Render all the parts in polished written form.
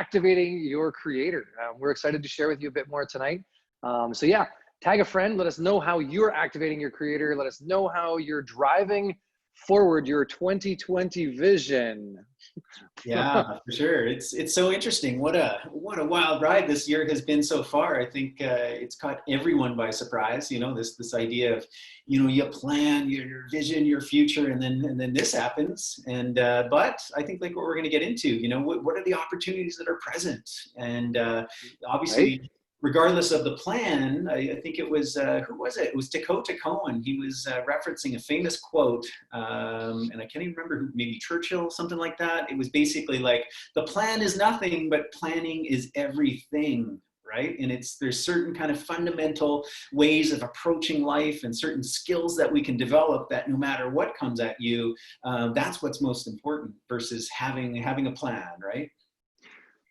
activating your creator. We're excited to share with you a bit more tonight. So yeah, tag a friend. Let us know how you're activating your creator. Let us know how you're driving forward your 2020 vision. Yeah, for sure. It's so interesting. What a wild ride this year has been so far. I think it's caught everyone by surprise. You know, this idea of, you know, you plan your vision, your future, and then this happens. And but I think like what we're going to get into, you know, what are the opportunities that are present? And Right? obviously, regardless of the plan, I think it was who was it? It was Dakota Cohen. He was referencing a famous quote, and I can't even remember who, maybe Churchill, something like that. It was basically like, the plan is nothing, but planning is everything. Right, and there's certain kind of fundamental ways of approaching life and certain skills that we can develop that no matter what comes at you, that's what's most important versus having a plan, right?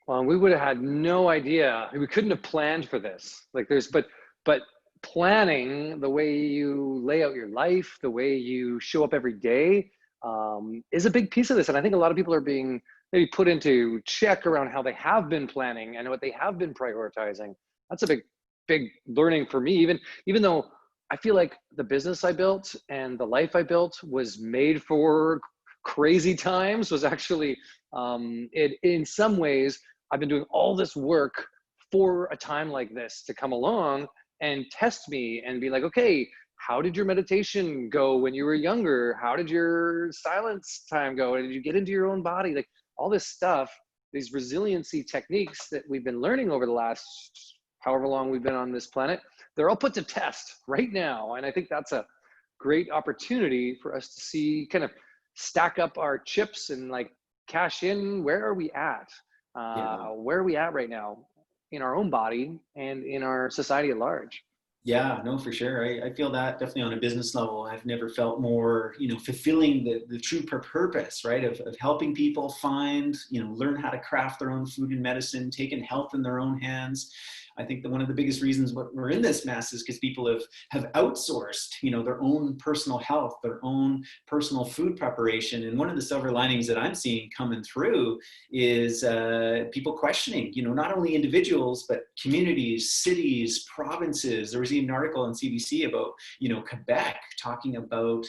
Well, we would have had no idea. We couldn't have planned for this. Like but planning the way you lay out your life, the way you show up every day, is a big piece of this. And I think a lot of people are being maybe put into check around how they have been planning and what they have been prioritizing. That's a big learning for me. Even though I feel like the business I built and the life I built was made for crazy times, was actually it in some ways I've been doing all this work for a time like this to come along and test me and be like, okay, how did your meditation go when you were younger? How did your silence time go? Did you get into your own body? Like all this stuff, these resiliency techniques that we've been learning over the last however long we've been on this planet, they're all put to test right now. And I think that's a great opportunity for us to see, kind of stack up our chips and like cash in. Where are we at? Yeah. Where are we at right now in our own body and in our society at large? Yeah, no, for sure. I feel that definitely on a business level. I've never felt more, you know, fulfilling the true purpose, right? Of helping people find, you know, learn how to craft their own food and medicine, taking health in their own hands. I think that one of the biggest reasons what we're in this mess is because people have outsourced, you know, their own personal health, their own personal food preparation. And one of the silver linings that I'm seeing coming through is people questioning, you know, not only individuals, but communities, cities, provinces. There was even an article on CBC about, you know, Quebec talking about,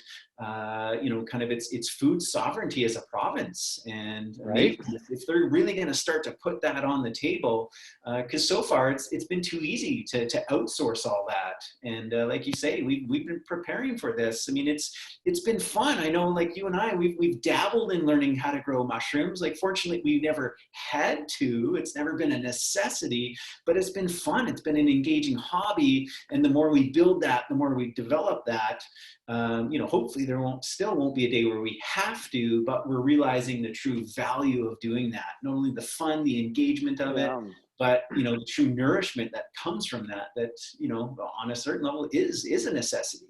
you know, kind of its food sovereignty as a province. And Right? maybe if they're really going to start to put that on the table, because so far it's been too easy to outsource all that. And like you say, we've been preparing for this. I mean, it's been fun. I know, like you and I, we've dabbled in learning how to grow mushrooms. Like, fortunately, we never had to. It's never been a necessity, but it's been fun. It's been an engaging hobby. And the more we build that, the more we develop that, you know, hopefully there still won't be a day where we have to, but we're realizing the true value of doing that. Not only the fun, the engagement of it, Yeah. but, you know, the true nourishment that comes from that, you know, on a certain level is a necessity.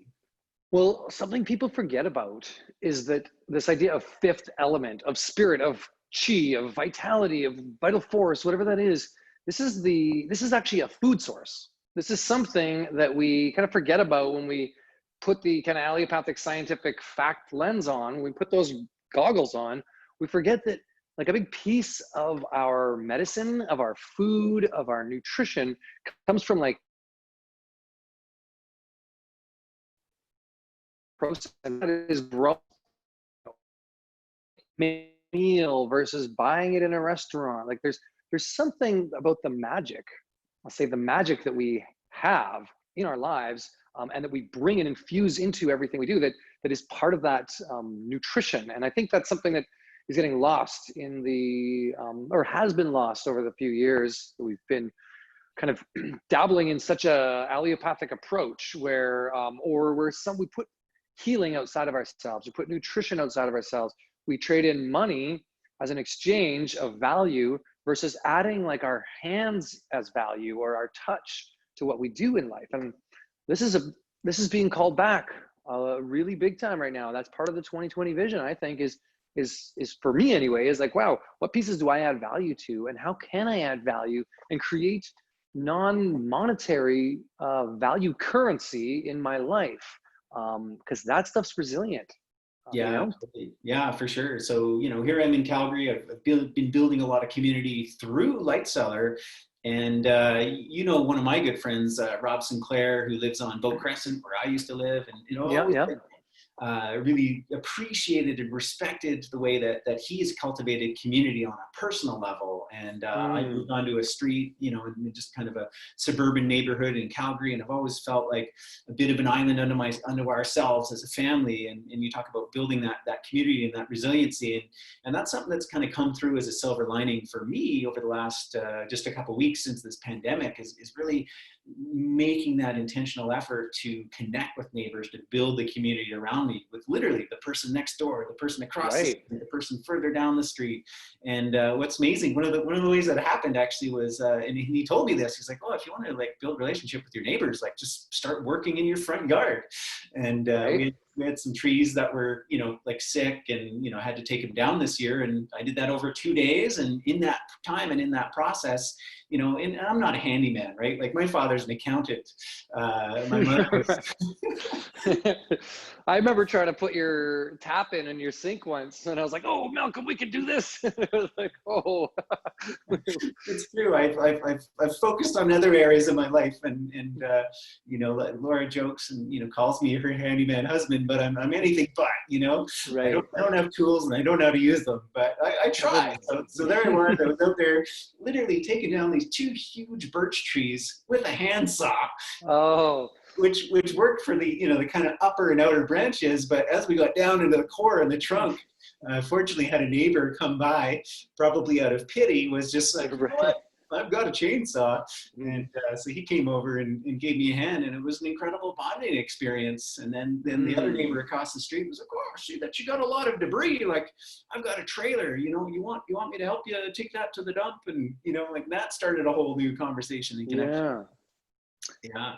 Well, something people forget about is that this idea of fifth element, of spirit, of chi, of vitality, of vital force, whatever that is, this is actually a food source. This is something that we kind of forget about when we put the kind of allopathic scientific fact lens on, when we put those goggles on, we forget that like a big piece of our medicine, of our food, of our nutrition comes from like process, and that is grown meal versus buying it in a restaurant. Like there's something about the magic, I'll say the magic that we have in our lives, and that we bring and infuse into everything we do, that is part of that nutrition. And I think that's something that is getting lost in the or has been lost over the few years. We've been kind of dabbling in such a allopathic approach where we put healing outside of ourselves, we put nutrition outside of ourselves, we trade in money as an exchange of value versus adding like our hands as value or our touch to what we do in life. And this is being called back really big time right now. That's part of the 2020 vision, I think, is for me anyway, is like, wow, what pieces do I add value to, and how can I add value and create non-monetary value currency in my life? Because that stuff's resilient. You Yeah, know? absolutely. Yeah, for sure. So, here I'm in Calgary. I've been building a lot of community through Light Cellar. And, one of my good friends, Rob Sinclair, who lives on Bow Crescent, where I used to live, and, Yeah, always yeah. really appreciated and respected the way that he's cultivated community on a personal level. And I Mm, moved onto a street, in just kind of a suburban neighborhood in Calgary, and I've always felt like a bit of an island unto ourselves as a family. And you talk about building that community and that resiliency, and that's something that's kind of come through as a silver lining for me over the last just a couple of weeks since this pandemic is really making that intentional effort to connect with neighbors, to build the community around me with literally the person next door, the person across the right. street, the person further down the street. And what's amazing, one of the ways that happened actually was, and he told me this, he's like, oh, if you want to like build a relationship with your neighbors, like just start working in your front yard. And Right. we had some trees that were, like sick, and, I had to take them down this year. And I did that over 2 days. And in that time and in that process, and I'm not a handyman, right? Like my father's an accountant. My mother was. I remember trying to put your tap in your sink once, and I was like, "Oh, Malcolm, we can do this." I was like, "Oh." It's true. I've focused on other areas of my life, and Laura jokes and calls me her handyman husband, but I'm anything but. Right. I don't have tools and I don't know how to use them, but I try. So there I was. I was out there literally taking down these two huge birch trees with a handsaw, Oh. which worked for the kind of upper and outer branches. But as we got down into the core and the trunk, fortunately had a neighbor come by, probably out of pity, was just like, Right. what? I've got a chainsaw. And so he came over and gave me a hand, and it was an incredible bonding experience. And then the other neighbor Mm. across the street was like, oh, I see that you got a lot of debris. Like, I've got a trailer, you want me to help you take that to the dump? And, like that started a whole new conversation and connection. Yeah. Yeah.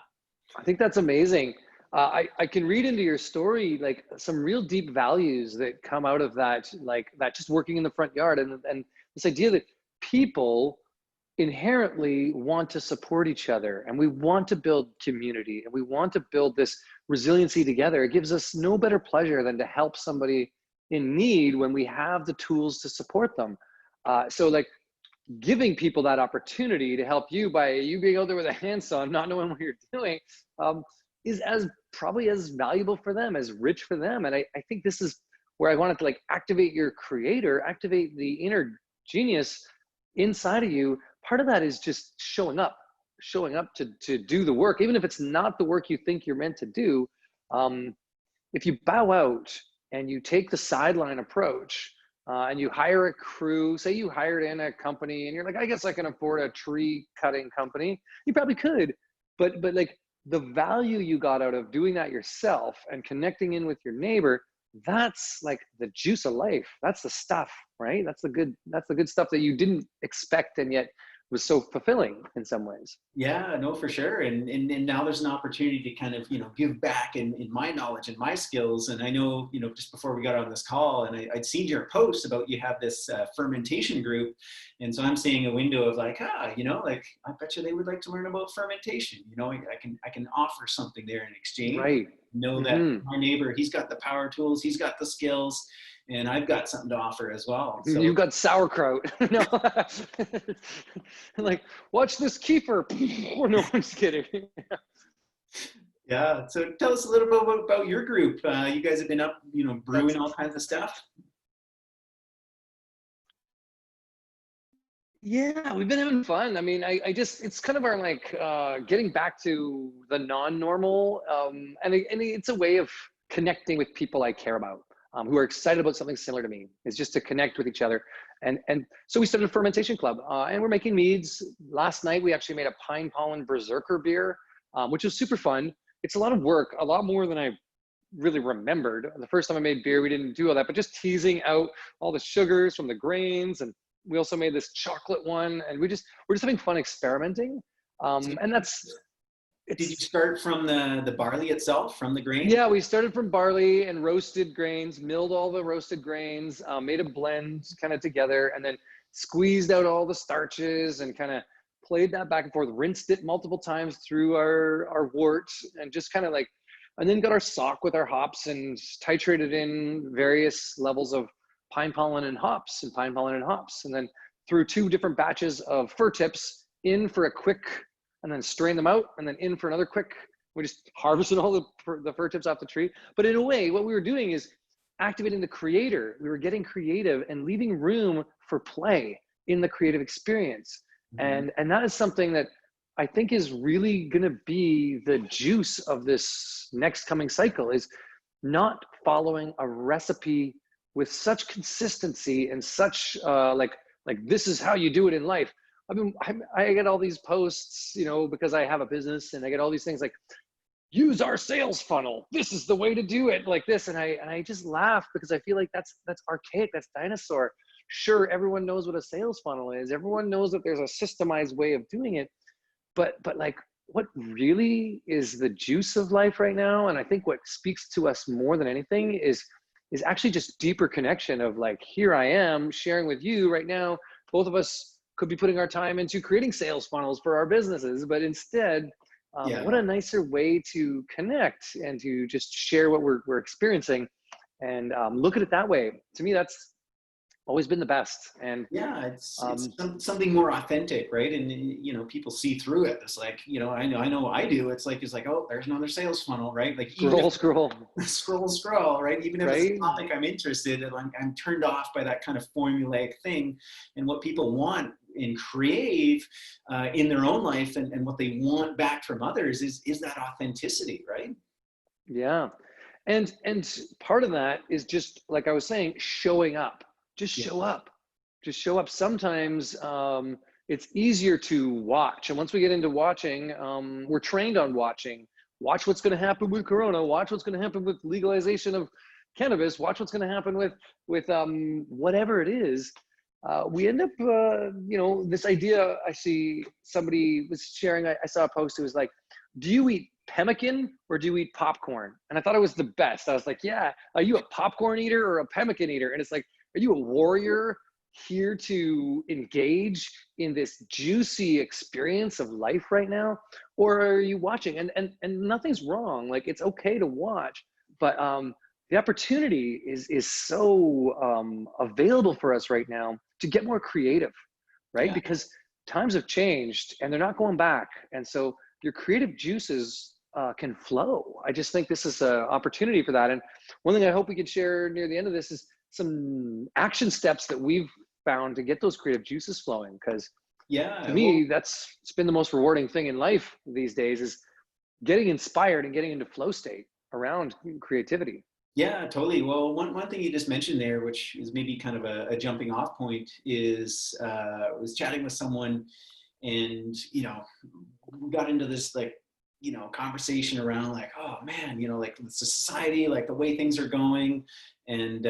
I think that's amazing. I can read into your story like some real deep values that come out of that, like that just working in the front yard, and this idea that people inherently want to support each other, and we want to build community, and we want to build this resiliency together. It gives us no better pleasure than to help somebody in need when we have the tools to support them. So like giving people that opportunity to help you by you being out there with a handsaw, not knowing what you're doing, um, is as probably as valuable for them, as rich for them. And I think this is where I wanted to like activate your creator, activate the inner genius inside of you. Part of that is just showing up to do the work, even if it's not the work you think you're meant to do. Um, if you bow out and you take the sideline approach, and you hire a crew, say you hired in a company and you're like, I guess I can afford a tree cutting company. You probably could, but like the value you got out of doing that yourself and connecting in with your neighbor, that's like the juice of life. That's the stuff, right? That's the good stuff that you didn't expect and yet was so fulfilling in some ways. Yeah, no, for sure. And now there's an opportunity to kind of, give back in my knowledge and my skills. And I know, just before we got on this call, and I'd seen your post about you have this fermentation group. And so I'm seeing a window of like, like I bet you they would like to learn about fermentation. I can offer something there in exchange. Right. Know that Mm-hmm. my neighbor, he's got the power tools, he's got the skills, and I've got something to offer as well. So You've got sauerkraut. No, like watch this kefir. No, I'm just kidding. yeah, so tell us a little bit about your group. You guys have been up, brewing That's all kinds of stuff. Yeah, we've been having fun. I mean, I just it's kind of our like getting back to the non-normal, and it's a way of connecting with people I care about, who are excited about something similar to me. Is just to connect with each other, and so we started a fermentation club, and we're making meads. Last night we actually made a pine pollen berserker beer, which was super fun. It's a lot of work, a lot more than I really remembered. The first time I made beer, we didn't do all that, but just teasing out all the sugars from the grains, and we also made this chocolate one, and we're just having fun experimenting. So And did you it's start from the barley itself, from the grain? yeah, we started from barley and roasted grains, milled all the roasted grains, made a blend kind of together, and then squeezed out all the starches and kind of played that back and forth, rinsed it multiple times through our wort, and just kind of like and then got our sock with our hops and titrated in various levels of pine pollen and hops and pine pollen and hops. And then threw 2 different batches of fir tips in for a quick, and then strain them out, and then in for another quick. We just harvested all the fir tips off the tree. But in a way, what we were doing is activating the creator. We were getting creative and leaving room for play in the creative experience. Mm-hmm. And that is something that I think is really going to be the juice of this next coming cycle, is not following a recipe with such consistency and such like this is how you do it in life. I mean, I get all these posts, you know, because I have a business, and I get all these things like, use our sales funnel. This is the way to do it, like this. And I just laugh, because I feel like that's archaic, that's dinosaur. Sure, everyone knows what a sales funnel is. Everyone knows that there's a systemized way of doing it. But like, what really is the juice of life right now? And I think what speaks to us more than anything is actually just deeper connection of like, here I am sharing with you right now. Both of us could be putting our time into creating sales funnels for our businesses, but instead, what a nicer way to connect and to just share what we're experiencing, and look at it that way. To me, that's always been the best. And yeah, it's something more authentic, right? And you know, people see through it. It's like, you know, I know I do. It's like, oh, there's another sales funnel, right? Like scroll, right? Even if right? it's a topic I'm interested in, I'm turned off by that kind of formulaic thing. And what people want and crave in their own life, and what they want back from others is that authenticity, right? Yeah. And part of that is just like I was saying, showing up. Just show up. Just show up. Sometimes it's easier to watch. And once we get into watching, we're trained on watching. Watch what's going to happen with Corona. Watch what's going to happen with legalization of cannabis. Watch what's going to happen with whatever it is. We end up, you know, this idea, I see somebody was sharing, I saw a post, it was like, do you eat pemmican or do you eat popcorn? And I thought it was the best. I was like, yeah, are you a popcorn eater or a pemmican eater? And it's like, are you a warrior here to engage in this juicy experience of life right now? Or are you watching? And nothing's wrong. Like, it's okay to watch, but the opportunity is so available for us right now to get more creative, right? Yeah. Because times have changed and they're not going back. And so your creative juices can flow. I just think this is an opportunity for that. And one thing I hope we can share near the end of this is some action steps that we've found to get those creative juices flowing. Because to me, it's been the most rewarding thing in life these days, is getting inspired and getting into flow state around creativity. Yeah, totally. Well, one thing you just mentioned there, which is maybe kind of a jumping off point, is I was chatting with someone, and, you know, we got into this, like, you know, conversation around like, oh man, you know, like the society, like the way things are going, and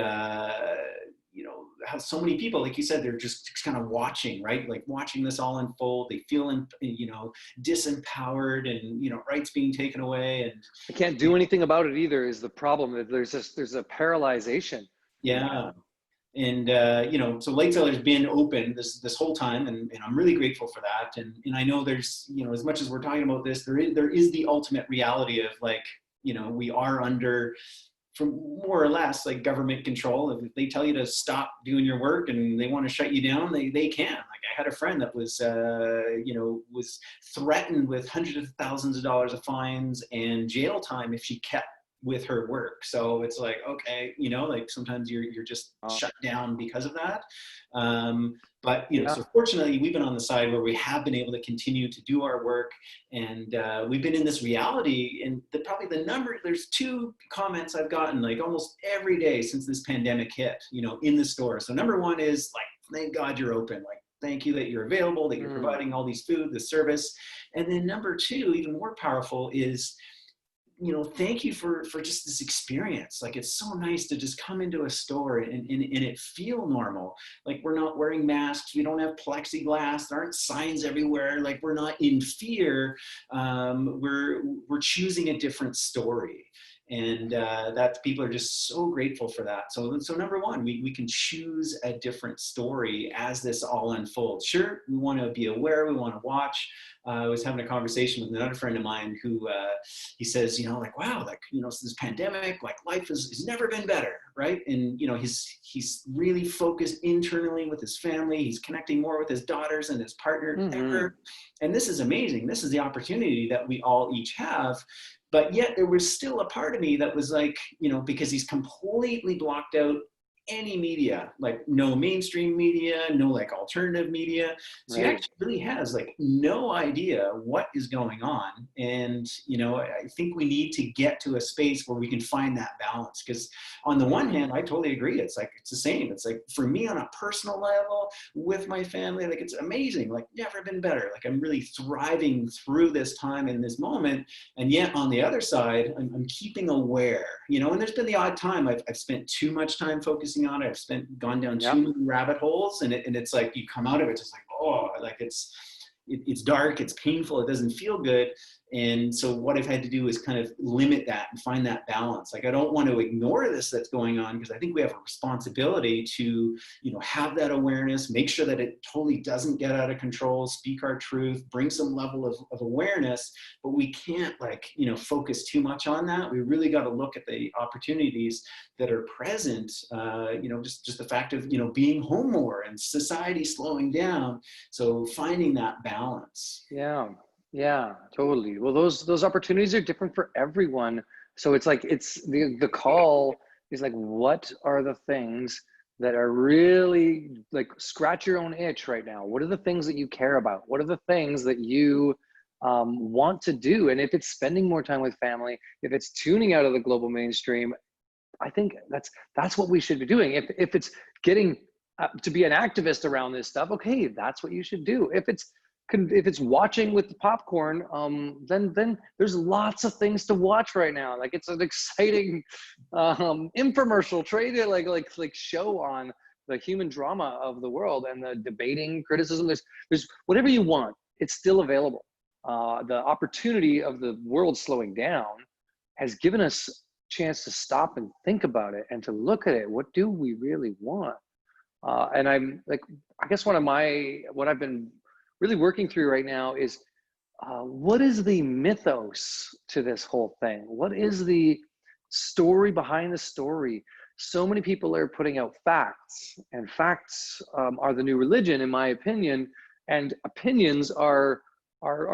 you know, how so many people, like you said, they're just kind of watching, right? Like watching this all unfold. They feel, you know, disempowered, and, you know, rights being taken away, and I can't do anything about it either is the problem. That there's a paralyzation. Yeah. And, you know, so Lake Cellar's been open this whole time, and I'm really grateful for that. And I know there's, you know, as much as we're talking about this, there is the ultimate reality of, like, you know, we are under, from more or less, like, government control. If they tell you to stop doing your work and they want to shut you down, they can. Like, I had a friend that was, you know, was threatened with hundreds of thousands of dollars of fines and jail time if she kept with her work. So it's like, okay, you know, like sometimes you're just shut down because of that. But, you know, so fortunately we've been on the side where we have been able to continue to do our work, and we've been in this reality. And there's 2 comments I've gotten like almost every day since this pandemic hit, you know, in the store. So number 1 is like, thank God you're open. Like, thank you that you're available, that you're providing all these food, the service. And then number 2, even more powerful, is, you know, thank you for just this experience. Like, it's so nice to just come into a store and it feel normal. Like, we're not wearing masks. We don't have plexiglass. There aren't signs everywhere. Like, we're not in fear. We're choosing a different story. And that people are just so grateful for that. So number one, we can choose a different story as this all unfolds. Sure, we want to be aware, we want to watch. I was having a conversation with another friend of mine who he says, you know, like, wow, like, you know, this pandemic, like life has never been better, right? And, you know, he's really focused internally with his family. He's connecting more with his daughters and his partner ever. And this is amazing. This is the opportunity that we all each have. But yet there was still a part of me that was like, you know, because he's completely blocked out any media, like no mainstream media, no like alternative media. So he actually really has like no idea what is going on. And, you know, I think we need to get to a space where we can find that balance. Because on the one hand, I totally agree. It's like, it's the same. It's like for me on a personal level with my family, like it's amazing, like never been better. Like I'm really thriving through this time in this moment. And yet on the other side, I'm keeping aware, you know, and there's been the odd time I've spent too much time focusing on it. I've gone down too many rabbit holes, and it's like you come out of it just like, oh, like it's dark, it's painful, it doesn't feel good. And so what I've had to do is kind of limit that and find that balance. Like I don't want to ignore this that's going on, because I think we have a responsibility to, you know, have that awareness, make sure that it totally doesn't get out of control, speak our truth, bring some level of awareness, but we can't like, you know, focus too much on that. We really got to look at the opportunities that are present, you know, just the fact of, you know, being home more and society slowing down. So finding that balance. Yeah, totally. Well, those opportunities are different for everyone. So it's like, it's the call is like, what are the things that are really like scratch your own itch right now? What are the things that you care about? What are the things that you want to do? And if it's spending more time with family, if it's tuning out of the global mainstream, I think that's what we should be doing. If it's getting to be an activist around this stuff, okay, that's what you should do. If it's watching with the popcorn, then there's lots of things to watch right now. Like it's an exciting infomercial trade, like show on the human drama of the world and the debating criticism. There's whatever you want. It's still available. The opportunity of the world slowing down has given us a chance to stop and think about it and to look at it. What do we really want? And I'm like, I guess what I've been really working through right now is what is the mythos to this whole thing? What is the story behind the story? So many people are putting out facts, and facts are the new religion, in my opinion. And opinions are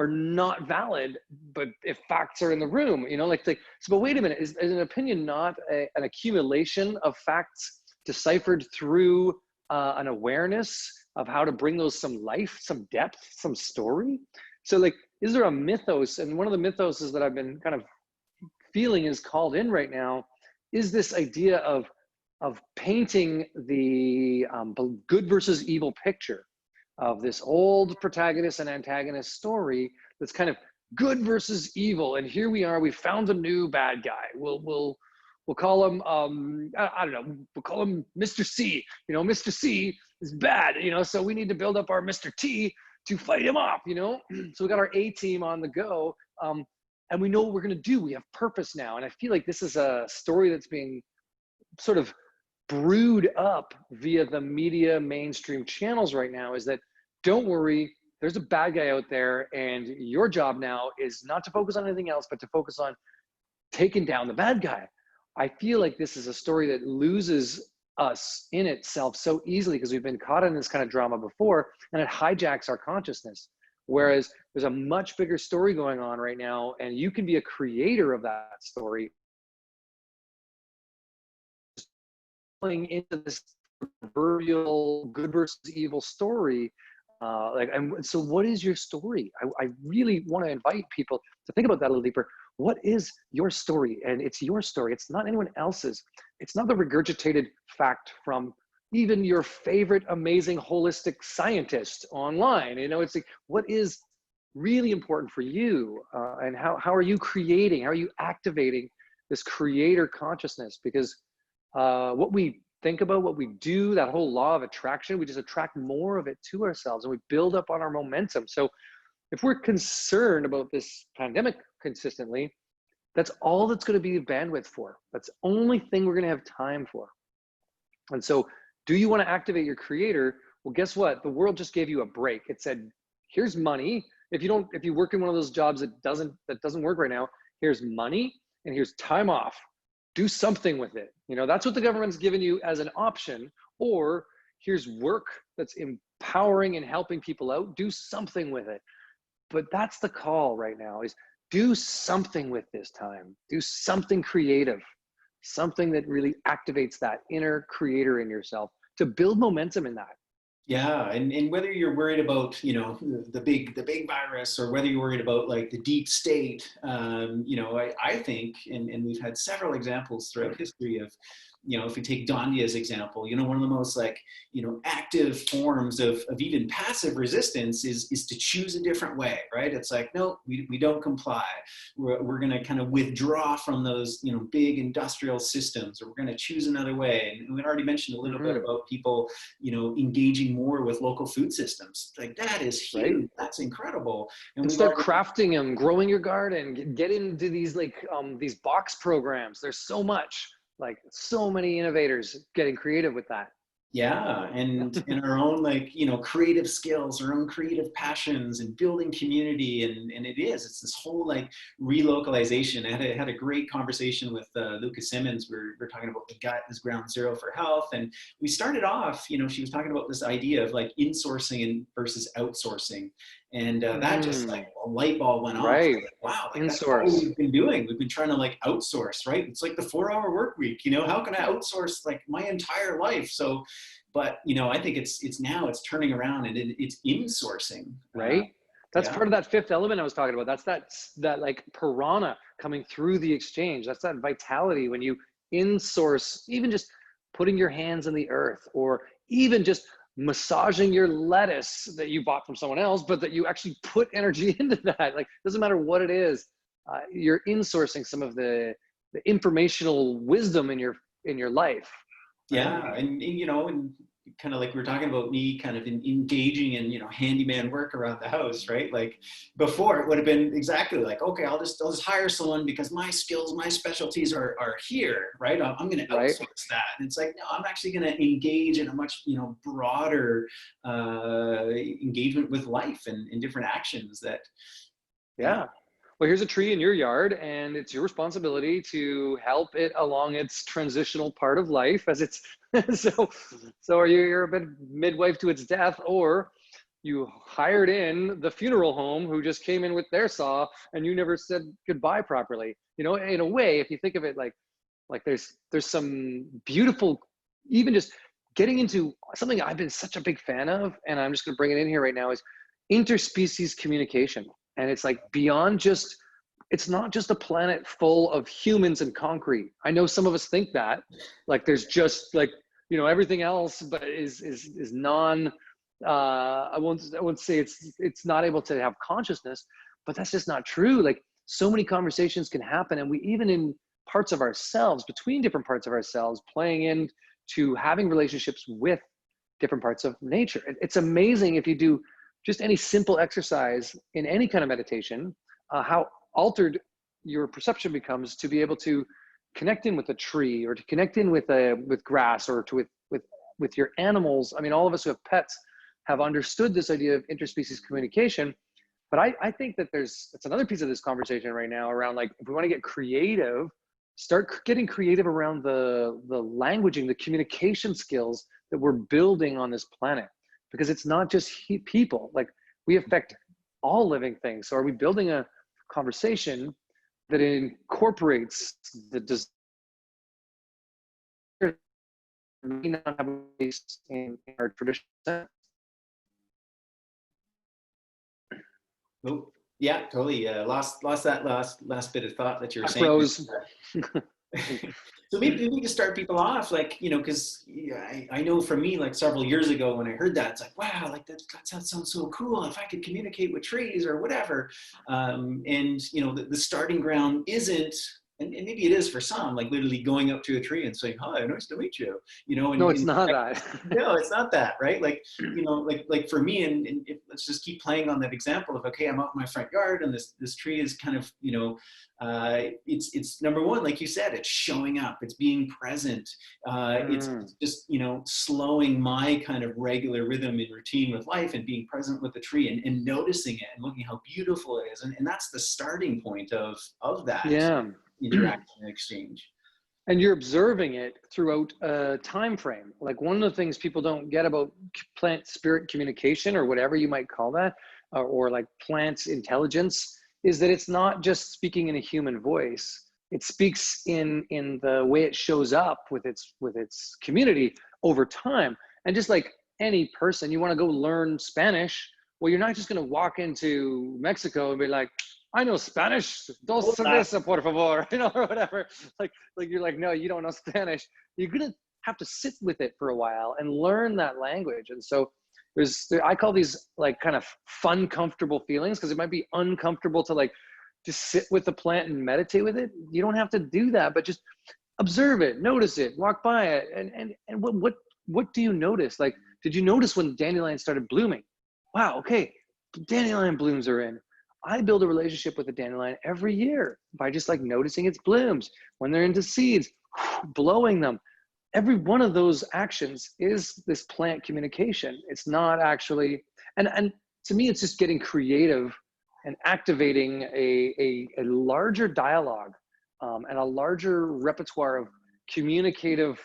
not valid, but if facts are in the room, you know, like so. But wait a minute, is an opinion not an accumulation of facts deciphered through an awareness of how to bring those some life, some depth, some story? So like, is there a mythos? And one of the mythos that I've been kind of feeling is called in right now is this idea of painting the good versus evil picture of this old protagonist and antagonist story that's kind of good versus evil. And here we are, we found a new bad guy. We'll call him, I don't know, we'll call him Mr. C. You know, Mr. C is bad, you know, so we need to build up our Mr. T to fight him off, you know? So we got our A team on the go, and we know what we're gonna do. We have purpose now. And I feel like this is a story that's being sort of brewed up via the media mainstream channels right now, is that don't worry, there's a bad guy out there, and your job now is not to focus on anything else, but to focus on taking down the bad guy. I feel like this is a story that loses us in itself so easily because we've been caught in this kind of drama before, and it hijacks our consciousness. Whereas there's a much bigger story going on right now, and you can be a creator of that story. Going into this proverbial good versus evil story, and so what is your story? I really want to invite people to think about that a little deeper. What is your story? And it's your story. It's not anyone else's. It's not the regurgitated fact from even your favorite amazing holistic scientist online. You know, it's like, what is really important for you? And how are you creating? How are you activating this creator consciousness? Because what we think about, what we do, that whole law of attraction, we just attract more of it to ourselves, and we build up on our momentum. So if we're concerned about this pandemic consistently, That's all that's going to be bandwidth for. That's the only thing we're going to have time for. And so, do you want to activate your creator? Well, guess what? The world just gave you a break. It said, here's money. If you work in one of those jobs that doesn't work right now, here's money and here's time off. Do something with it. You know, that's what the government's given you as an option. Or here's work that's empowering and helping people out. Do something with it. But that's the call right now, is do something with this time. Do something creative, something that really activates that inner creator in yourself to build momentum in that. Yeah, and whether you're worried about, you know, the big virus, or whether you're worried about like the deep state, you know, I think, and we've had several examples throughout history of, you know, if we take Gandhi as example, you know, one of the most like, you know, active forms of even passive resistance is to choose a different way, right? It's like, no, we don't comply. We're going to kind of withdraw from those, you know, big industrial systems, or we're going to choose another way. And we already mentioned a little bit about people, you know, engaging more with local food systems. Like, that is huge. Right? That's incredible. And start crafting them, growing your garden, get into these like these box programs. There's so much. Like, so many innovators getting creative with that. Yeah, and in our own, like, you know, creative skills, our own creative passions, and building community, and it's this whole like relocalization. I had a great conversation with Lucas Simmons. We're talking about the gut as ground zero for health, and we started off, you know, she was talking about this idea of like insourcing versus outsourcing. And that just like a light bulb went off. Right. Like, wow, like, that's all we've been doing. We've been trying to like outsource, right? It's like the 4-hour work week, you know, how can I outsource like my entire life? So, but you know, I think it's turning around, and it's insourcing. Right. That's part of that fifth element I was talking about. That's that like piranha coming through the exchange. That's that vitality when you insource, even just putting your hands in the earth, or even just massaging your lettuce that you bought from someone else, but that you actually put energy into that. Like, doesn't matter what it is, you're insourcing some of the informational wisdom in your life. Yeah, and you know, and kind of like we were talking about me kind of engaging in, you know, handyman work around the house, right? Like before, it would have been exactly like, okay, I'll just hire someone because my skills, my specialties are here, right? I'm going to outsource that. And it's like, no, I'm actually going to engage in a much, you know, broader engagement with life and different actions that. Yeah. Well, here's a tree in your yard, and it's your responsibility to help it along its transitional part of life as it's so you're a bit midwife to its death, or you hired in the funeral home who just came in with their saw and you never said goodbye properly. You know, in a way, if you think of it like there's some beautiful, even just getting into something I've been such a big fan of, and I'm just going to bring it in here right now, is interspecies communication. And it's like beyond just, it's not just a planet full of humans and concrete. I know some of us think that, like there's just like, you know, everything else, but is non, I won't say it's not able to have consciousness, but that's just not true. Like, so many conversations can happen, and we even in parts of ourselves, between different parts of ourselves, playing into having relationships with different parts of nature. It's amazing if you do just any simple exercise in any kind of meditation, how altered your perception becomes to be able to connect in with a tree, or to connect in with grass, or to with your animals. I mean, all of us who have pets have understood this idea of interspecies communication. But I think that it's another piece of this conversation right now around, like, if we want to get creative, start getting creative around the languaging, the communication skills that we're building on this planet. Because it's not just people, like, we affect all living things. So are we building a conversation that incorporates the desire may not have a place in our traditional sense? Oh, yeah, totally. Lost that last bit of thought that you were saying. Froze. So maybe we can start people off, like, you know, because I know for me, like several years ago when I heard that, it's like, wow, like that sounds so cool. If I could communicate with trees or whatever. And, you know, the starting ground isn't and maybe it is for some, like literally going up to a tree and saying, "Hi, nice to meet you," No, it's and not that. no, it's not that, right? Like, like for me, and if, let's just keep playing on that example of, okay, I'm out in my front yard and this tree is kind of, it's number one, like you said, it's showing up, it's being present, it's just, slowing my kind of regular rhythm and routine with life and being present with the tree and noticing it and looking how beautiful it is. And that's the starting point of that Yeah. interaction and exchange. And you're observing it throughout a time frame. Like, one of the things people don't get about plant spirit communication, or whatever you might call that, or like plants intelligence, is that it's not just speaking in a human voice. It speaks in the way it shows up with its community over time. And just like any person, you want to go learn Spanish, well, you're not just going to walk into Mexico and be like, "I know Spanish, dos cerveza, por favor," or whatever. Like you're like, no, you don't know Spanish. You're gonna have to sit with it for a while and learn that language. And so I call these like kind of fun, comfortable feelings, because it might be uncomfortable to like just sit with the plant and meditate with it. You don't have to do that, but just observe it, notice it, walk by it, and what do you notice? Like, did you notice when dandelions started blooming? Wow, okay, dandelion blooms are in. I build a relationship with a dandelion every year by just like noticing its blooms, when they're into seeds, blowing them. Every one of those actions is this plant communication. It's not actually, and to me, it's just getting creative and activating a larger dialogue and a larger repertoire of communicative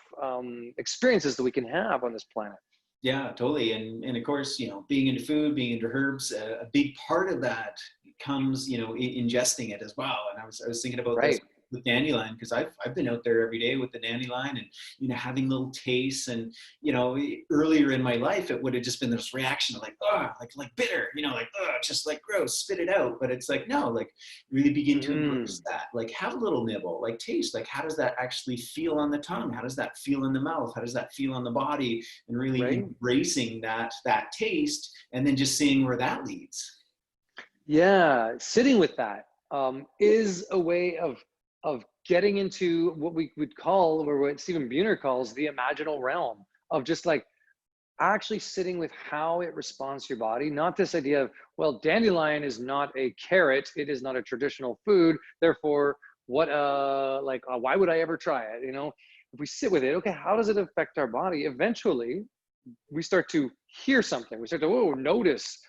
experiences that we can have on this planet. Yeah, totally. And of course, being into food, being into herbs, a big part of that comes, ingesting it as well. And I was thinking about this Right. with dandelion, because I've been out there every day with the dandelion and, having little tastes. And, earlier in my life, it would have just been this reaction of like, oh, like bitter, like, oh, just like gross, spit it out. But it's like, no, like really begin to embrace that, like have a little nibble, like taste, like how does that actually feel on the tongue? How does that feel in the mouth? How does that feel on the body? And really Right. embracing that taste, and then just seeing where that leads. Yeah, sitting with that is a way of getting into what we would call, or what Stephen Buhner calls, the imaginal realm of just like actually sitting with how it responds to your body. Not this idea of, well, dandelion is not a carrot, it is not a traditional food, therefore why would I ever try it? If we sit with it, okay, how does it affect our body? Eventually we start to hear something, we start to notice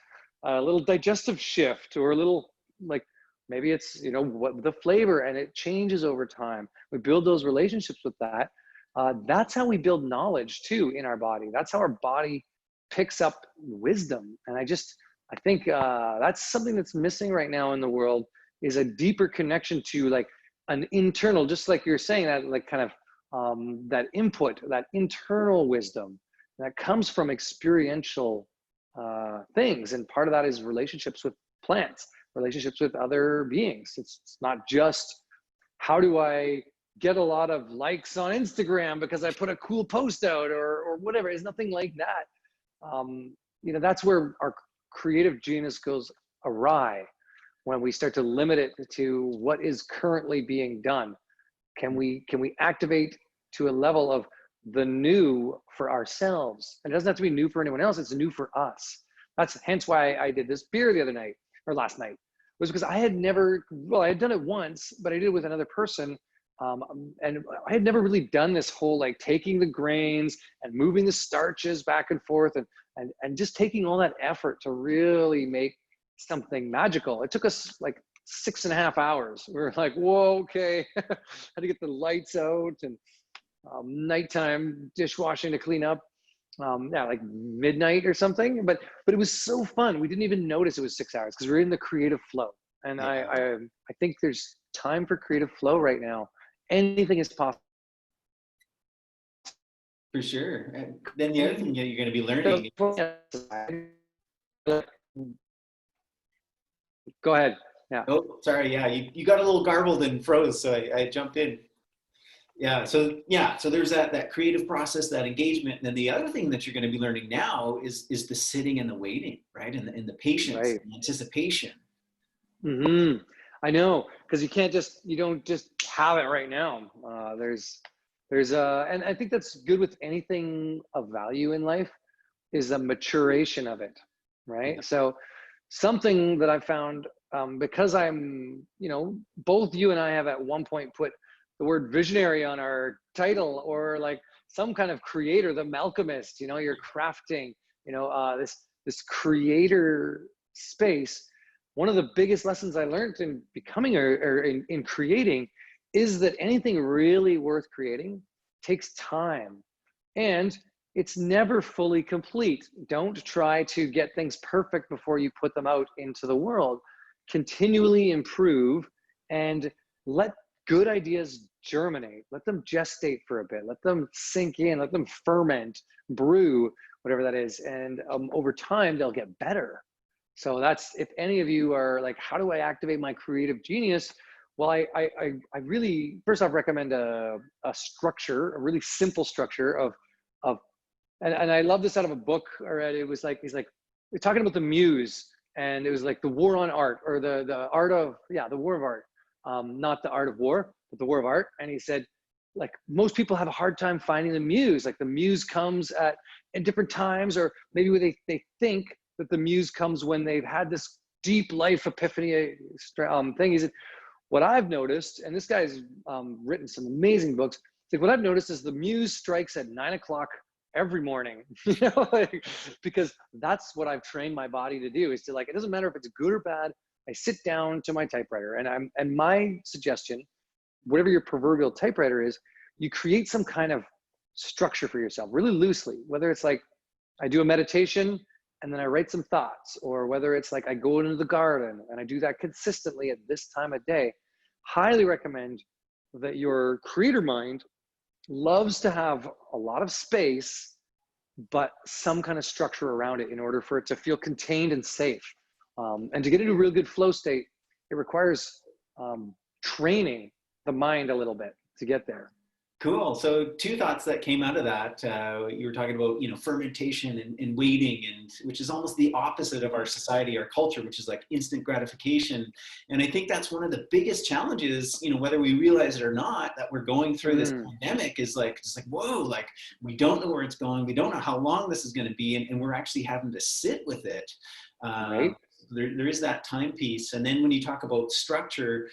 a little digestive shift, or a little, like, maybe it's what the flavor, and it changes over time. We build those relationships with that. That's how we build knowledge too in our body. That's how our body picks up wisdom. And I think that's something that's missing right now in the world, is a deeper connection to like an internal, just like you're saying, that like kind of that input, that internal wisdom that comes from experiential things. And part of that is relationships with plants, relationships with other beings. It's not just, how do I get a lot of likes on Instagram because I put a cool post out, or whatever. It's nothing like that. That's where our creative genius goes awry, when we start to limit it to what is currently being done. Can we activate to a level of the new for ourselves? And it doesn't have to be new for anyone else, it's new for us. That's hence why I did this beer the other night, or last night, was because I had done it once, but I did it with another person. And I had never really done this whole, like, taking the grains and moving the starches back and forth, and just taking all that effort to really make something magical. It took us like 6.5 hours. We were like, whoa, okay. Had to get the lights out, and nighttime dishwashing to clean up. Like midnight or something. But it was so fun. We didn't even notice it was 6 hours, because we're in the creative flow. And yeah. I think there's time for creative flow right now. Anything is possible. For sure. And then the other thing you're going to be learning. Go ahead. Yeah. Oh, sorry. Yeah, you got a little garbled and froze, so I jumped in. Yeah. So there's that creative process, that engagement. And then the other thing that you're going to be learning now is the sitting and the waiting, right? And the patience, right, and the anticipation. Mm-hmm. I know, because you don't just have it right now. And I think that's good with anything of value in life, is a maturation of it, right? So something that I found, because I'm, both you and I have at one point put the word visionary on our title, or like some kind of creator, the Malcolmist, you're crafting, this creator space. One of the biggest lessons I learned in becoming or in creating is that anything really worth creating takes time, and it's never fully complete. Don't try to get things perfect before you put them out into the world. Continually improve and let good ideas germinate. Let them gestate for a bit. Let them sink in. Let them ferment, brew, whatever that is. And over time, they'll get better. So that's, if any of you are like, how do I activate my creative genius? Well, I really, first off, recommend a structure, a really simple structure and I love this out of a book I read. It was like, we're talking about the muse, and it was like the war on art, or the art of, the war of art. Not the art of war, but the war of art. And he said, like, most people have a hard time finding the muse. Like, the muse comes in different times, or maybe they think that the muse comes when they've had this deep life epiphany thing. He said, what I've noticed, and this guy's written some amazing books, like, what I've noticed is the muse strikes at 9 o'clock every morning, because that's what I've trained my body to do, is to, like, it doesn't matter if it's good or bad. I sit down to my typewriter, and my suggestion, whatever your proverbial typewriter is, you create some kind of structure for yourself, really loosely, whether it's like I do a meditation and then I write some thoughts, or whether it's like I go into the garden and I do that consistently at this time of day. Highly recommend that your creator mind loves to have a lot of space, but some kind of structure around it in order for it to feel contained and safe. And to get into a real good flow state, it requires training the mind a little bit to get there. Cool. So two thoughts that came out of that. You were talking about, fermentation and waiting, and which is almost the opposite of our society, our culture, which is like instant gratification. And I think that's one of the biggest challenges, whether we realize it or not, that we're going through this pandemic, is like, it's like, whoa, like, we don't know where it's going. We don't know how long this is going to be. And we're actually having to sit with it. Right. There is that timepiece. And then when you talk about structure,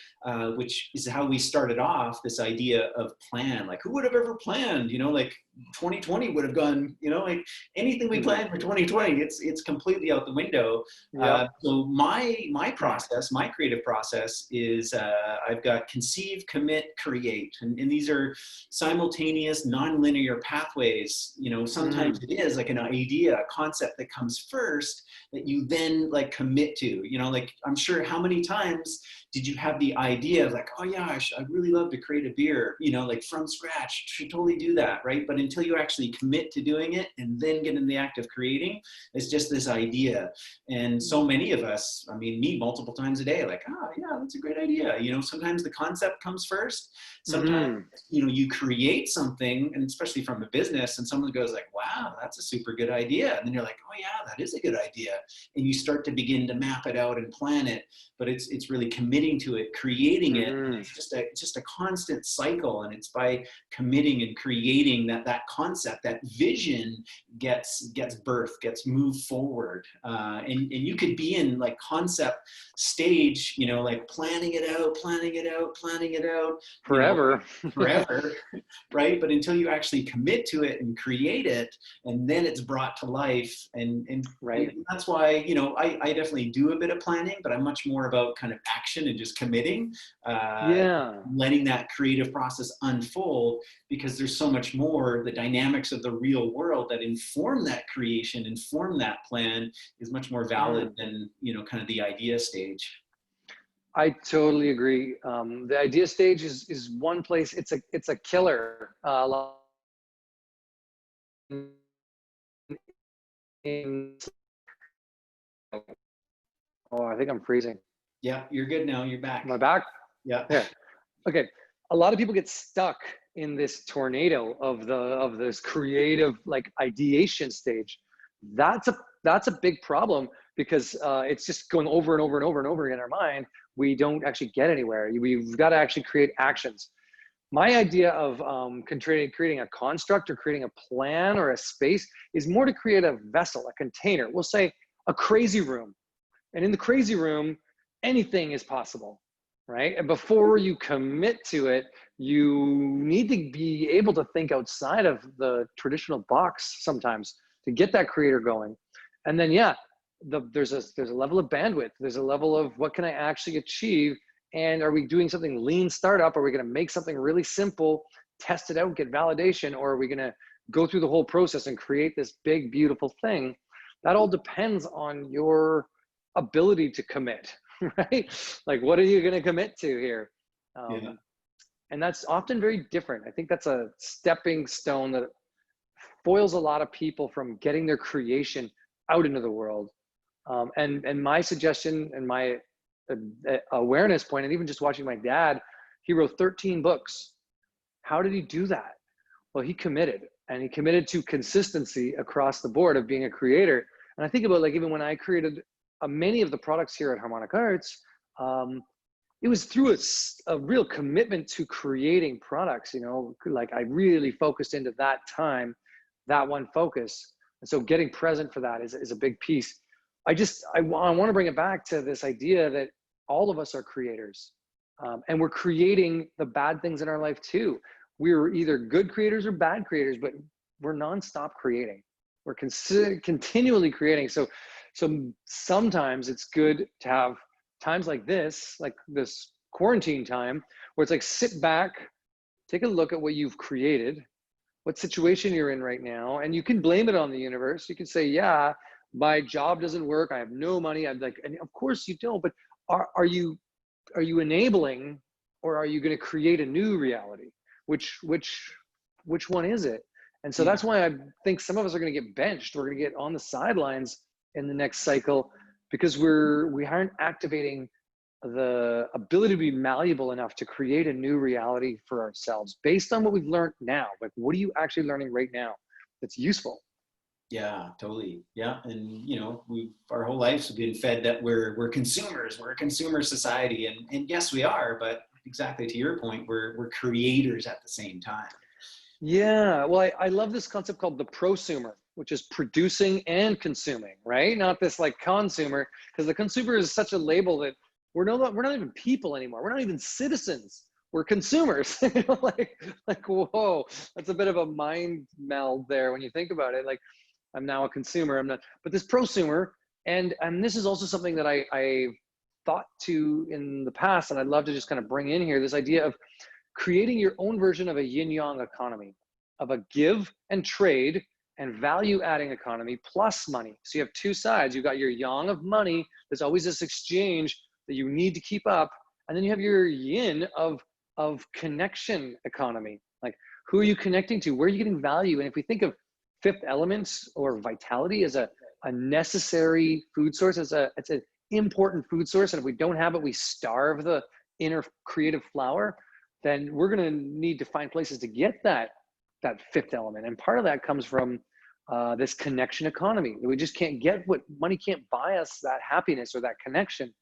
which is how we started off, this idea of plan, like, who would have ever planned, like 2020 would have gone, like anything we planned for 2020, it's completely out the window. Yep. So my process, my creative process is I've got conceive, commit, create. And these are simultaneous, non-linear pathways. Sometimes it is like an idea, a concept that comes first that you then like commit to, like, I'm sure, how many times did you have the idea of like, oh yeah, I'd really love to create a beer, like from scratch, should totally do that, right? But until you actually commit to doing it and then get in the act of creating, it's just this idea. And so many of us, I mean, me multiple times a day, like, oh yeah, that's a great idea. Sometimes the concept comes first. Sometimes, you create something, and especially from a business, and someone goes like, wow, that's a super good idea. And then you're like, oh yeah, that is a good idea. And you start to begin to map it out and plan it, but it's really committing to it, creating it. It's just a constant cycle. And it's by committing and creating that concept, that vision gets birthed, gets moved forward. And you could be in like concept stage, like planning it out Forever. Forever, right? But until you actually commit to it and create it, and then it's brought to life. And right. And that's why, I definitely do a bit of planning, but I'm much more about kind of action and just committing, letting that creative process unfold, because there's so much more, the dynamics of the real world that inform that creation, inform that plan, is much more valid than, kind of the idea stage. I totally agree. The idea stage is one place. It's a killer. Oh, I think I'm freezing. Yeah, you're good now. You're back. Am I back? Yeah. Yeah. Okay. A lot of people get stuck in this tornado of this creative like ideation stage. That's a that's a big problem because it's just going over and over and over and over again in our mind. We don't actually get anywhere. We've got to actually create actions. My idea of creating a construct or creating a plan or a space is more to create a vessel, a container. We'll say a crazy room. And in the crazy room, anything is possible, right? And before you commit to it, you need to be able to think outside of the traditional box sometimes to get that creator going. And then, yeah, there's a level of bandwidth. There's a level of what can I actually achieve? And are we doing something lean startup? Are we going to make something really simple, test it out, get validation? Or are we going to go through the whole process and create this big, beautiful thing? That all depends on your ability to commit, right? Like, what are you going to commit to here? And that's often very different. I think that's a stepping stone that foils a lot of people from getting their creation out into the world. And my suggestion and my awareness point, and even just watching my dad, he wrote 13 books. How did he do that? Well, he committed, and he committed to consistency across the board of being a creator. And I think about, like, even when I created many of the products here at Harmonic Arts, it was through a real commitment to creating products, you know, like I really focused into that time, that one focus. And so getting present for that is a big piece. I want to bring it back to this idea that all of us are creators, and we're creating the bad things in our life too. We're either good creators or bad creators, but we're nonstop creating. We're continually creating. So sometimes it's good to have times like this quarantine time, where it's like, sit back, take a look at what you've created, what situation you're in right now, and you can blame it on the universe. You can say, yeah, my job doesn't work, I have no money. I'm like, and of course you don't, but are you enabling, or are you going to create a new reality? Which one is it? And so that's why I think some of us are going to get benched. We're going to get on the sidelines in the next cycle because we aren't activating the ability to be malleable enough to create a new reality for ourselves based on what we've learned now. Like, what are you actually learning right now that's useful? Yeah, totally. Yeah. And, you know, our whole lives have been fed that we're consumers, we're a consumer society. And yes, we are, but exactly to your point, we're creators at the same time. Yeah. Well, I love this concept called the prosumer, which is producing and consuming, right? Not this like consumer, because the consumer is such a label that we're not even people anymore. We're not even citizens. We're consumers. You know, like, whoa, that's a bit of a mind meld there when you think about it. Like, I'm now a consumer, I'm not, but this prosumer, and this is also something that I thought to in the past, and I'd love to just kind of bring in here, this idea of creating your own version of a yin-yang economy, of a give and trade and value-adding economy plus money. So you have two sides. You've got your yang of money, there's always this exchange that you need to keep up, and then you have your yin of connection economy. Like, who are you connecting to? Where are you getting value? And if we think of fifth elements or vitality as a necessary food source, it's an important food source, and if we don't have it, we starve the inner creative flower, then we're going to need to find places to get that fifth element. And part of that comes from this connection economy. We just can't get what money can't buy us, that happiness or that connection.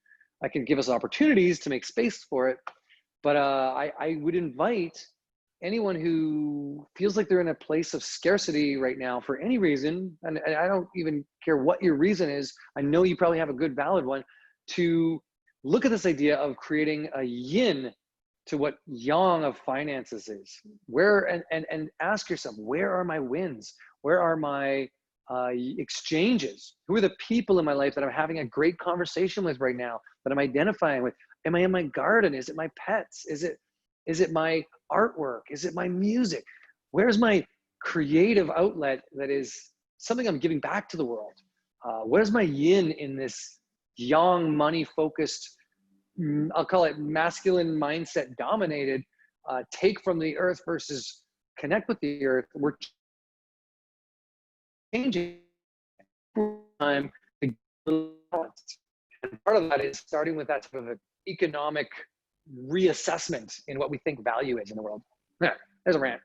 That can give us opportunities to make space for it. But I would invite anyone who feels like they're in a place of scarcity right now for any reason, and I don't even care what your reason is, I know you probably have a good valid one, to look at this idea of creating a yin to what yang of finances is. Where, and ask yourself, where are my wins? Where are my exchanges? Who are the people in my life that I'm having a great conversation with right now, that I'm identifying with? Am I in my garden? Is it my pets? Is it my artwork? Is it my music? Where's my creative outlet that is something I'm giving back to the world? Where's my yin in this yang money focused, I'll call it masculine mindset dominated, take from the earth versus connect with the earth? We're changing time to balance. And part of that is starting with that type of an economic reassessment in what we think value is in the world. Yeah, there's a rant.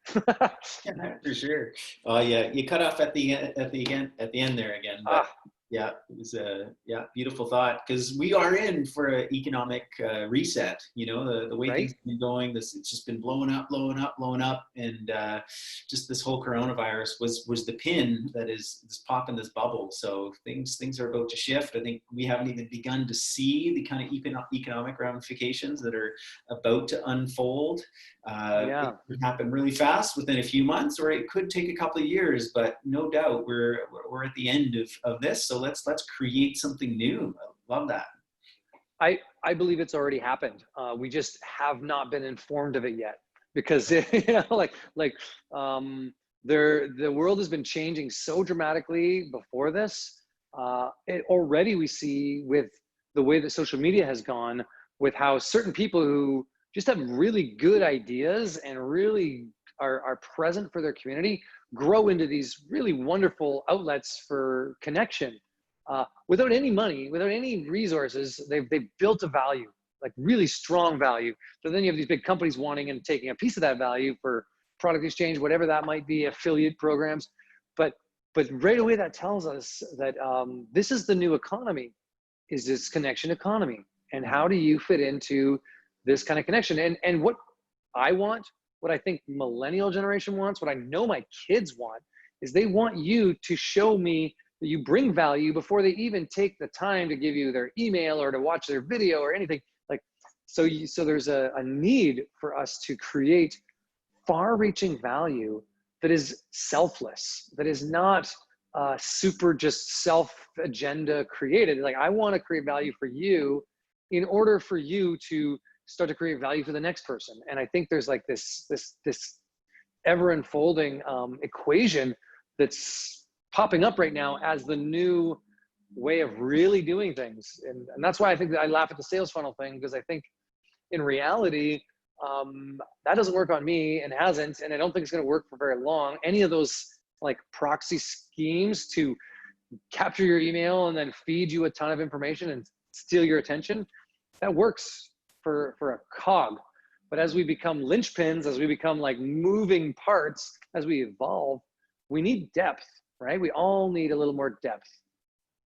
Yeah, for sure. Yeah, you cut off at the end there again. But Yeah, it was a beautiful thought, because we are in for an economic reset. You know, the way things right? have been going, it's just been blowing up, blowing up, blowing up, and just this whole coronavirus was the pin that is popping this bubble. So things are about to shift. I think we haven't even begun to see the kind of economic ramifications that are about to unfold. It Yeah. could happen really fast within a few months, or it could take a couple of years. But no doubt, we're at the end of this. So let's create something new. I love that. I believe it's already happened. We just have not been informed of it yet, because you know, the world has been changing so dramatically before this. Already we see with the way that social media has gone, with how certain people who just have really good ideas and really are present for their community grow into these really wonderful outlets for connection. Without any money, without any resources, they've built a value, like really strong value. So then you have these big companies wanting and taking a piece of that value for product exchange, whatever that might be, affiliate programs. But right away that tells us that this is the new economy, is this connection economy. And how do you fit into this kind of connection? And what I want, what I think millennial generation wants, what I know my kids want, is they want you to show me that you bring value before they even take the time to give you their email or to watch their video or anything. Like, so there's a need for us to create far-reaching value that is selfless, that is not super just self-agenda created. Like, I want to create value for you in order for you to start to create value for the next person. And I think there's like this ever unfolding equation that's popping up right now as the new way of really doing things. And that's why I think that I laugh at the sales funnel thing, because I think in reality, that doesn't work on me and hasn't, and I don't think it's going to work for very long. Any of those like proxy schemes to capture your email and then feed you a ton of information and steal your attention, that works for a cog. But as we become linchpins, as we become like moving parts, as we evolve, we need depth, right? We all need a little more depth.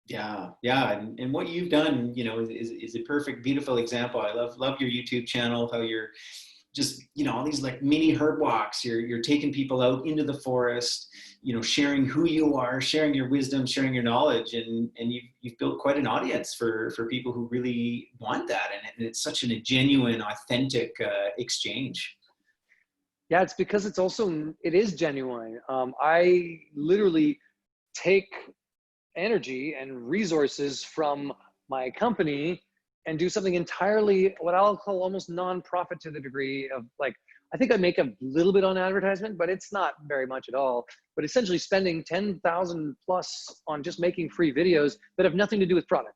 Yeah, and what you've done, you know, is a perfect, beautiful example. I love your YouTube channel, how you're just, you know, all these like mini herb walks. You're taking people out into the forest, you know, sharing who you are, sharing your wisdom, sharing your knowledge, and you've built quite an audience for people who really want that, and it's such a genuine, authentic exchange. Yeah, it's because it is genuine. I literally take energy and resources from my company and do something entirely what I'll call almost non-profit, to the degree of like, I think I make a little bit on advertisement, but it's not very much at all. But essentially spending 10,000 plus on just making free videos that have nothing to do with product.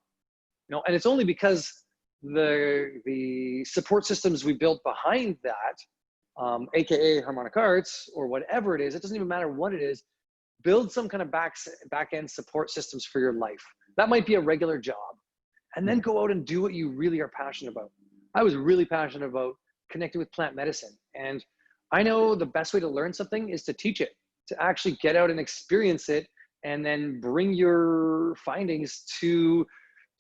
You know, and it's only because the support systems we built behind that, AKA Harmonic Arts or whatever it is, it doesn't even matter what it is, build some kind of back-end support systems for your life. That might be a regular job. And then go out and do what you really are passionate about. I was really passionate about connecting with plant medicine. And I know the best way to learn something is to teach it, to actually get out and experience it, and then bring your findings to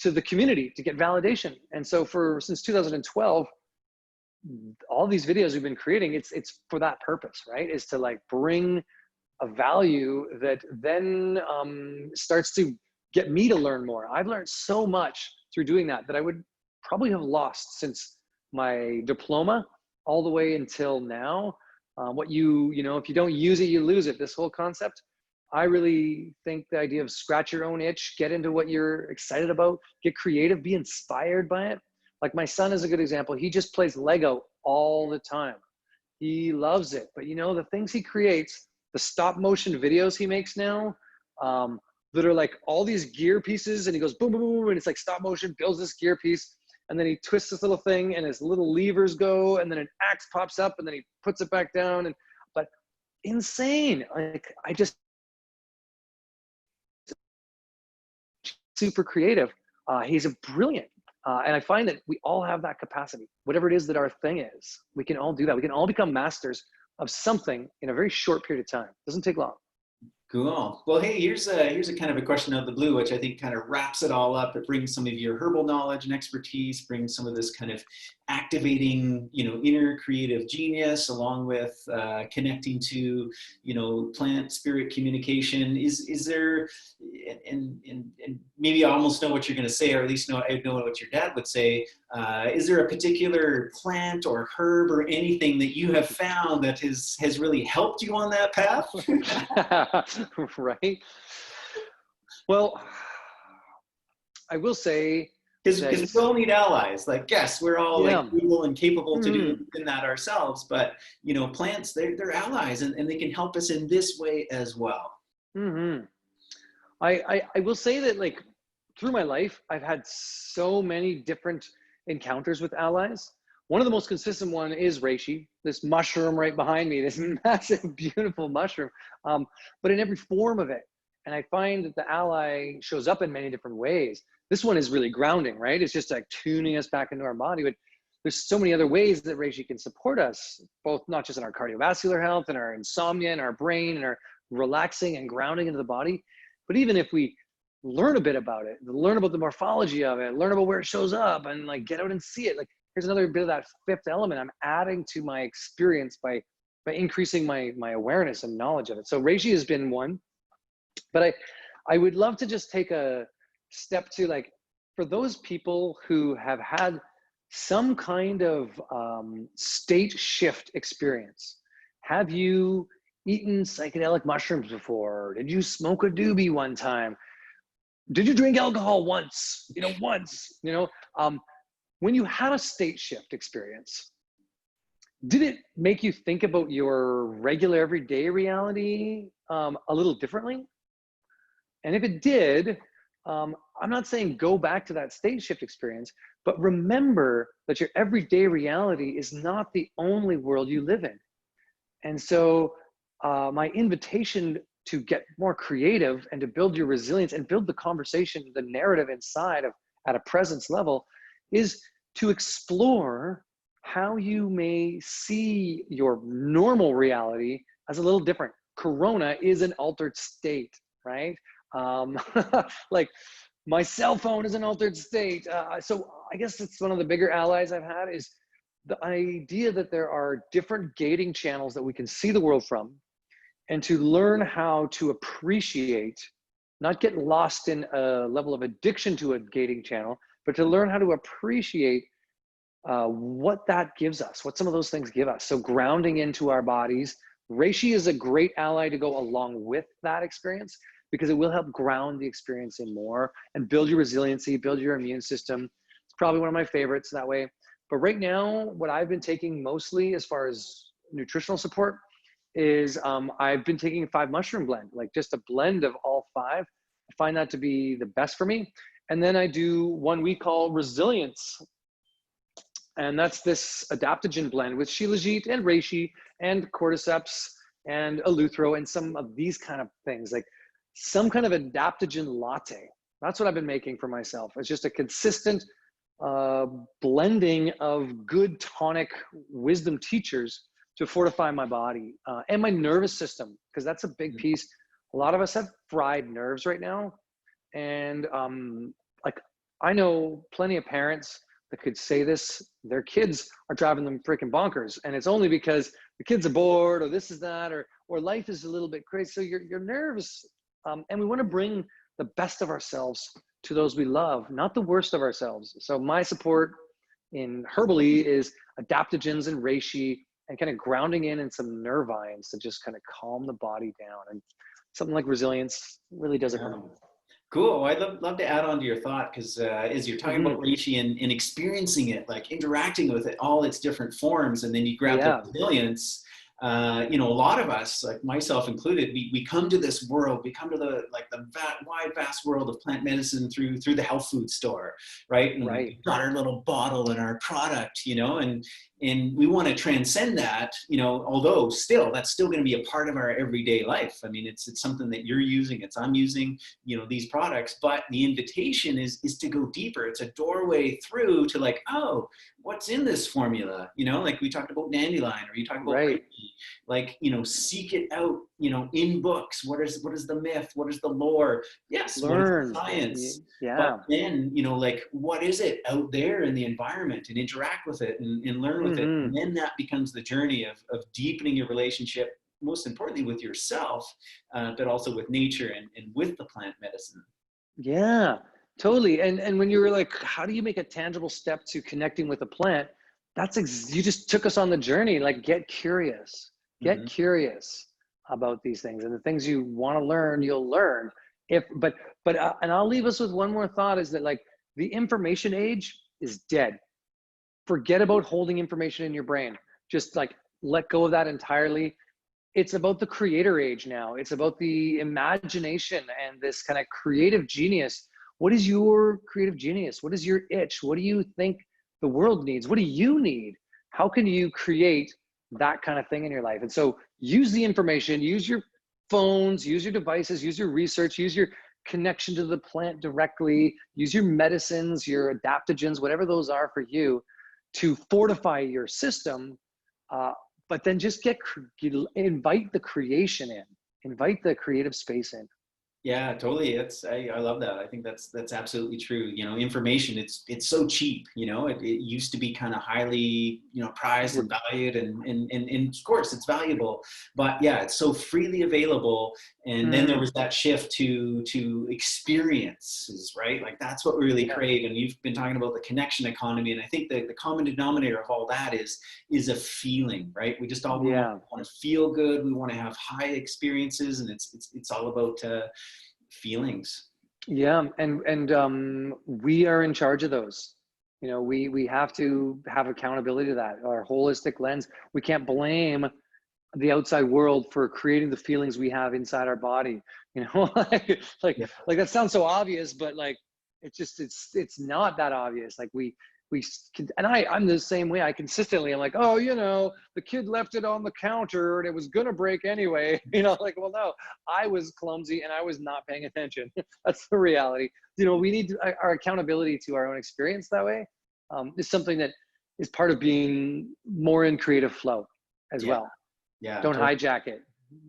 the community to get validation. And so since 2012, all these videos we've been creating, it's for that purpose, right? Is to like bring a value that then starts to get me to learn more. I've learned so much through doing that I would probably have lost since my diploma all the way until now. What you know, if you don't use it, you lose it. This whole concept, I really think the idea of scratch your own itch, get into what you're excited about, get creative, be inspired by it. Like my son is a good example. He just plays Lego all the time. He loves it. But you know, the things he creates, the stop motion videos he makes now, that are like all these gear pieces, and he goes boom, boom, boom, and it's like stop motion, builds this gear piece, and then he twists this little thing and his little levers go, and then an axe pops up, and then he puts it back down. But insane. Like, I just super creative. He's a brilliant. And I find that we all have that capacity. Whatever it is that our thing is, we can all do that. We can all become masters of something in a very short period of time. It doesn't take long. Cool. Well, hey, here's a kind of a question out of the blue, which I think kind of wraps it all up. It brings some of your herbal knowledge and expertise, brings some of this kind of activating, inner creative genius, along with connecting to, plant spirit communication. Is there, and maybe I almost know what you're going to say, or at least I know what your dad would say. Is there a particular plant or herb or anything that you have found that has really helped you on that path? Right. Well, I will say that, Because we all need allies. Like, yes, we're all like yeah. able and capable to do Mhm. that ourselves, but plants, they're allies, and they can help us in this way as well. Mhm. I will say that, like, through my life, I've had so many different encounters with allies. One of the most consistent one is reishi, this mushroom right behind me, this massive, beautiful mushroom, but in every form of it. And I find that the ally shows up in many different ways. This one is really grounding, right? It's just like tuning us back into our body. But there's so many other ways that reishi can support us, both not just in our cardiovascular health and our insomnia and our brain and our relaxing and grounding into the body. But even if we learn a bit about it, learn about the morphology of it, learn about where it shows up, and like get out and see it. Like, here's another bit of that fifth element I'm adding to my experience by increasing my awareness and knowledge of it. So reishi has been one, but I would love to just take a step to, like, for those people who have had some kind of state shift experience. Have you eaten psychedelic mushrooms before? Did you smoke a doobie one time? Did you drink alcohol once? When you had a state shift experience, did it make you think about your regular everyday reality a little differently? And if it did, I'm not saying go back to that state shift experience, but remember that your everyday reality is not the only world you live in. And so my invitation to get more creative and to build your resilience and build the conversation, the narrative inside of at a presence level, is to explore how you may see your normal reality as a little different. Corona is an altered state, right? Like, my cell phone is an altered state. So I guess it's one of the bigger allies I've had, is the idea that there are different gating channels that we can see the world from, and to learn how to appreciate, not get lost in a level of addiction to a gating channel, but to learn how to appreciate what that gives us, what some of those things give us. So grounding into our bodies. Reishi is a great ally to go along with that experience, because it will help ground the experience in more and build your resiliency, build your immune system. It's probably one of my favorites that way. But right now, what I've been taking mostly as far as nutritional support is I've been taking a 5 mushroom blend, like just a blend of all 5. I find that to be the best for me. And then I do one we call resilience. And that's this adaptogen blend with shilajit and reishi and cordyceps and eleuthero and some of these kind of things, like some kind of adaptogen latte. That's what I've been making for myself. It's just a consistent blending of good tonic wisdom teachers to fortify my body and my nervous system, because that's a big piece. A lot of us have fried nerves right now. And like, I know plenty of parents that could say this, their kids are driving them freaking bonkers. And it's only because the kids are bored, or this is that, or life is a little bit crazy. So your nerves, and we want to bring the best of ourselves to those we love, not the worst of ourselves. So my support in herbally is adaptogens and reishi, and kind of grounding in some nervines to just kind of calm the body down. And something like resilience really does it for me. Cool. I'd love to add on to your thought, because as you're talking about Mm-hmm. reishi and experiencing it, like interacting with it, all its different forms, and then you grab the Yeah. resilience. A lot of us, like myself included, we come to this world, we come to the wide, vast world of plant medicine through the health food store, right? And Right. we've got our little bottle and our product, and we want to transcend that, although that's still going to be a part of our everyday life. I mean, it's something that you're using, I'm using, these products, but the invitation is to go deeper. It's a doorway through to, like, oh, what's in this formula? Like we talked about dandelion, or you talk about Right. me. Like, seek it out, in books. What is the myth? What is the lore? Yes, what is the Learn. science? Yeah. But then, like, what is it out there in the environment, and interact with it and learn with it. And then that becomes the journey of deepening your relationship, most importantly with yourself, but also with nature and with the plant medicine. Yeah, totally. And when you were like, how do you make a tangible step to connecting with a plant? You just took us on the journey. Like, get curious Mhm. about these things, and the things you want to learn, you'll learn. And I'll leave us with one more thought, is that, like, the information age is dead. Forget about holding information in your brain. Just, like, let go of that entirely. It's about the creator age now. It's about the imagination and this kind of creative genius. What is your creative genius? What is your itch? What do you think the world needs? What do you need? How can you create that kind of thing in your life? And so use the information, use your phones, use your devices, use your research, use your connection to the plant directly, use your medicines, your adaptogens, whatever those are for you, to fortify your system. But then just invite the creation in, invite the creative space in. Yeah, totally. I love that. I think that's absolutely true. Information, it's so cheap. It used to be kind of highly, prized and valued, and of course it's valuable, but yeah, it's so freely available. And then there was that shift to experiences, right? Like, that's what we really crave. And you've been talking about the connection economy, and I think the common denominator of all that is a feeling, right? We just all want to feel good. We want to have high experiences, and it's all about feelings. Yeah, and we are in charge of those. We have to have accountability to that, our holistic lens. We can't blame the outside world for creating the feelings we have inside our body. Like that sounds so obvious, but like, it's not that obvious. Like, and I'm the same way. I'm like, oh, the kid left it on the counter and it was gonna break anyway. Like, well, no, I was clumsy and I was not paying attention. That's the reality. We need our accountability to our own experience that way, is something that is part of being more in creative flow as well. Yeah, Don't totally. hijack it.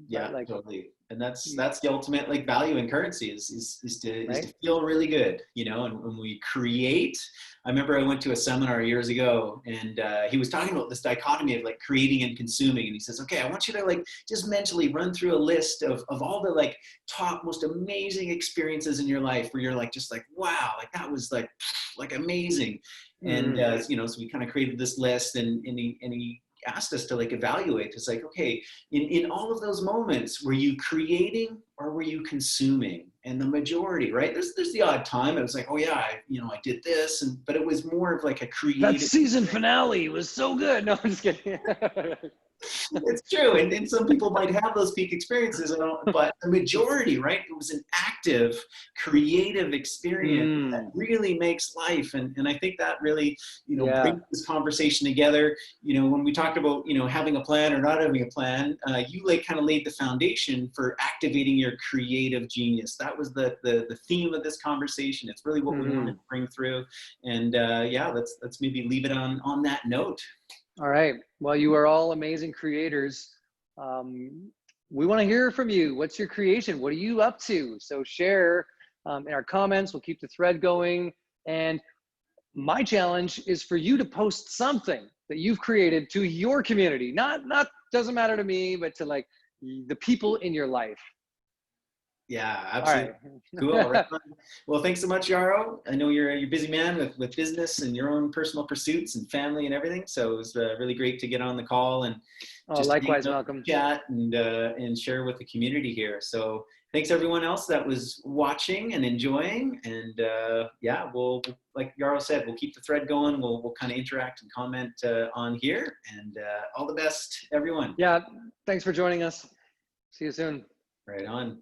Yeah, like, totally. And that's the ultimate, like, value in currency is right? to feel really good, and when we create. I remember I went to a seminar years ago, and he was talking about this dichotomy of, like, creating and consuming. And he says, okay, I want you to, like, just mentally run through a list of all the, like, top most amazing experiences in your life where you're like, just like, wow, like, that was like amazing. And so we kind of created this list, and he asked us to, like, evaluate. It's like, okay, in all of those moments, were you creating or were you consuming? And the majority, right? There's the odd time it was like, oh yeah, I did this, but it was more of like a creative. That season finale was so good. No, I'm just kidding. It's true, and some people might have those peak experiences, but the majority, right? It was an active, creative experience that really makes life, and I think that really, brings this conversation together. When we talked about, having a plan or not having a plan, you kind of laid the foundation for activating your creative genius. That was the theme of this conversation. It's really what we wanted to bring through, and let's maybe leave it on that note. All right. Well, you are all amazing creators. We want to hear from you. What's your creation? What are you up to? So share in our comments. We'll keep the thread going. And my challenge is for you to post something that you've created to your community. Not doesn't matter to me, but to, like, the people in your life. Yeah, absolutely. Cool. Right. Well, thanks so much, Yarrow. I know you're a busy man with business and your own personal pursuits and family and everything. So it was really great to get on the call and just likewise, Malcolm. Chat and share with the community here. So thanks everyone else that was watching and enjoying. And we'll, like Yarrow said, we'll keep the thread going. We'll kind of interact and comment on here. And all the best, everyone. Yeah, thanks for joining us. See you soon. Right on.